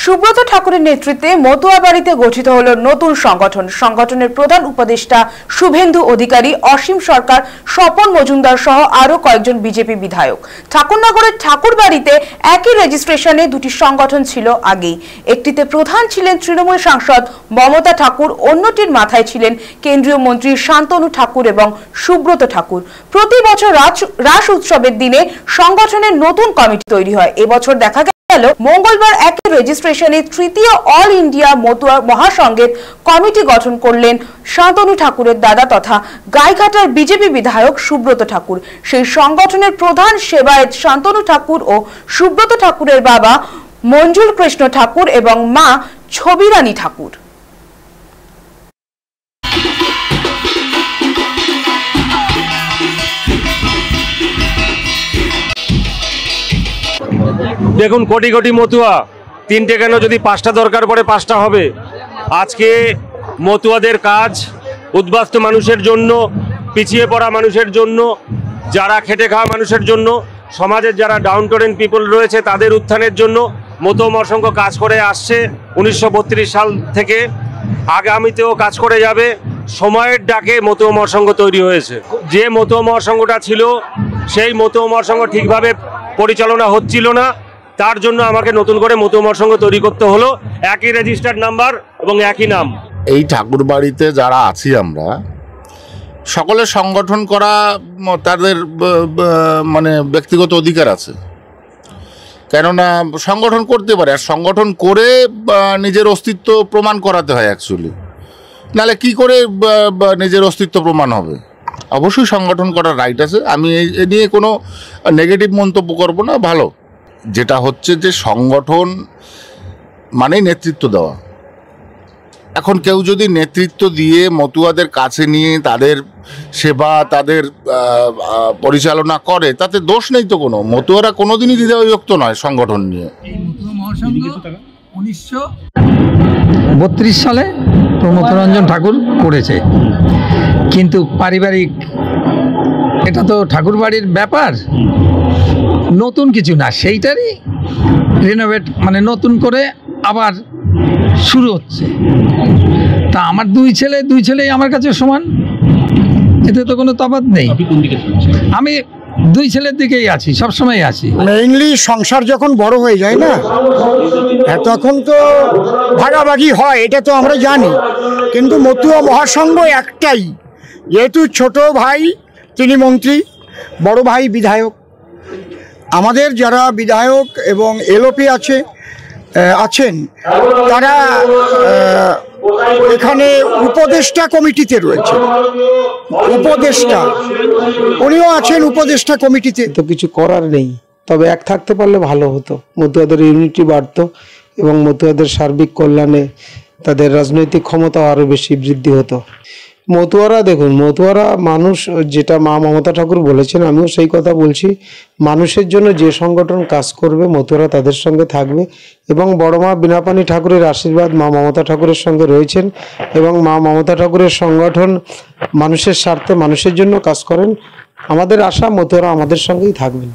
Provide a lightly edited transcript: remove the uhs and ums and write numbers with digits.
সুব্রত ঠাকুরের নেতৃত্বে মতুয়াবাড়িতে গঠিত হলো নতুন সংগঠন। সংগঠনের প্রধান উপদেষ্টা শুভেন্দু অধিকারী, অসীম সরকার, স্বপন মজুমদার সহ আরো কয়েকজন বিজেপি বিধায়ক। ঠাকুরনগরের ঠাকুরবাড়িতে একই রেজিস্ট্রেশনে দুটি সংগঠন ছিল আগেই। একটিতে প্রধান ছিলেন তৃণমূল সাংসদ মমতা ঠাকুর, অন্যটির মাথায় ছিলেন কেন্দ্রীয় মন্ত্রী শান্তনু ঠাকুর এবং সুব্রত ঠাকুর। প্রতি বছর রাস উৎসবের দিনে সংগঠনের নতুন কমিটি তৈরি হয়। এবছর দেখা গেল মঙ্গলবার একই রেজিস্ট্রেশনে তৃতীয় অল ইন্ডিয়া মতুয়া মহাসংঘের কমিটি গঠন করলেন শান্তনু ঠাকুরের দাদা তথা গাইঘাটার বিজেপি বিধায়ক সুব্রত ঠাকুর। সেই সংগঠনের প্রধান সেবায়েত শান্তনু ঠাকুর ও সুব্রত ঠাকুরের বাবা মঞ্জুল কৃষ্ণ ঠাকুর এবং মা ছবিরানী ঠাকুর। দেখুন, কোটি কোটি মতুয়া, তিনটে কেন, যদি পাঁচটা দরকার পড়ে পাঁচটা হবে। আজকে মতুয়াদের কাজ উদ্বাস্তু মানুষের জন্য, পিছিয়ে পড়া মানুষের জন্য, যারা খেটে খাওয়া মানুষের জন্য, সমাজের যারা ডাউন টোরেন পিপল রয়েছে তাদের উত্থানের জন্য মতুয়া মহাসংঘ কাজ করে আসছে 1932 সাল থেকে। আগামীতেও কাজ করে যাবে। সময়ের ডাকে মতুয়া মহাসংঘ তৈরি হয়েছে। যে মতুয়া মহাসংঘটা ছিল সেই মতুয়া মহাসংঘ ঠিকভাবে পরিচালনা হচ্ছিল না, তার জন্য আমাকে নতুন করে মতুয়া মহাসংঘ তৈরি করতে হলো। একই রেজিস্টার্ড নাম্বার এবং একই নাম। এই ঠাকুর বাড়িতে যারা আছি আমরা সকলে সংগঠন করা তাদের মানে ব্যক্তিগত অধিকার আছে, কেননা সংগঠন করতে পারে। আর সংগঠন করে নিজের অস্তিত্ব প্রমাণ করাতে হয় অ্যাকচুয়ালি, নাহলে কি করে নিজের অস্তিত্ব প্রমাণ হবে? অবশ্যই সংগঠন করার রাইট আছে। আমি এ নিয়ে কোনো নেগেটিভ মন্তব্য করব না। ভালো, যেটা হচ্ছে যে সংগঠন মানেই নেতৃত্ব দেওয়া। এখন কেউ যদি নেতৃত্ব দিয়ে মতুয়াদের কাছে নিয়ে তাদের সেবা, তাদের পরিচালনা করে, তাতে দোষ নেই তো কোনো। মতুয়ারা কোনোদিনই দ্বিধাবিভক্ত নয় সংগঠন নিয়ে। 1932 সালে প্রমথরঞ্জন ঠাকুর করেছে, কিন্তু পারিবারিক, এটা তো ঠাকুর বাড়ির ব্যাপার, নতুন কিছু না, সেইটারই রিনোভেট মানে নতুন করে আবার শুরু হচ্ছে। তা আমার দুই ছেলেই আমার কাছে সমান, এতে তো কোনো তফাৎ নেই। আমি দুই ছেলের দিকেই আছি, সবসময় আছি। মেইনলি সংসার যখন বড় হয়ে যায় না, তখন তো ভাগাভাগি হয়, এটা তো আমরা জানি। কিন্তু মতুয়া মহাসংঘ একটাই, যেহেতু ছোট ভাই তিনি মন্ত্রী, বড় ভাই বিধায়ক। আমাদের যারা বিধায়ক এবং এলওপি আছেন তারা এখানে উপদেষ্টা কমিটিতে রয়েছে। উপদেষ্টা উনিও আছেন উপদেষ্টা কমিটিতে। তো কিছু করার নেই, তবে এক থাকতে পারলে ভালো হতো। মতুয়াদের ইউনিটি বাড়ত এবং মতুয়াদের সার্বিক কল্যাণে তাদের রাজনৈতিক ক্ষমতা আরও বেশি বৃদ্ধি হতো। মতুয়ারা দেখুন, মতুয়ারা মানুষ, যেটা মা মমতা ঠাকুর বলেছেন, আমিও সেই কথা বলছি। মানুষের জন্য যে সংগঠন কাজ করবে মতুয়ারা তাদের সঙ্গে থাকবে, এবং বড় মা বীণাপাণি ঠাকুরের আশীর্বাদ মা মমতা ঠাকুরের সঙ্গে রয়েছেন, এবং মা মমতা ঠাকুরের সংগঠন মানুষের স্বার্থে মানুষের জন্য কাজ করেন। আমাদের আশা মতুয়ারা আমাদের সঙ্গেই থাকবেন।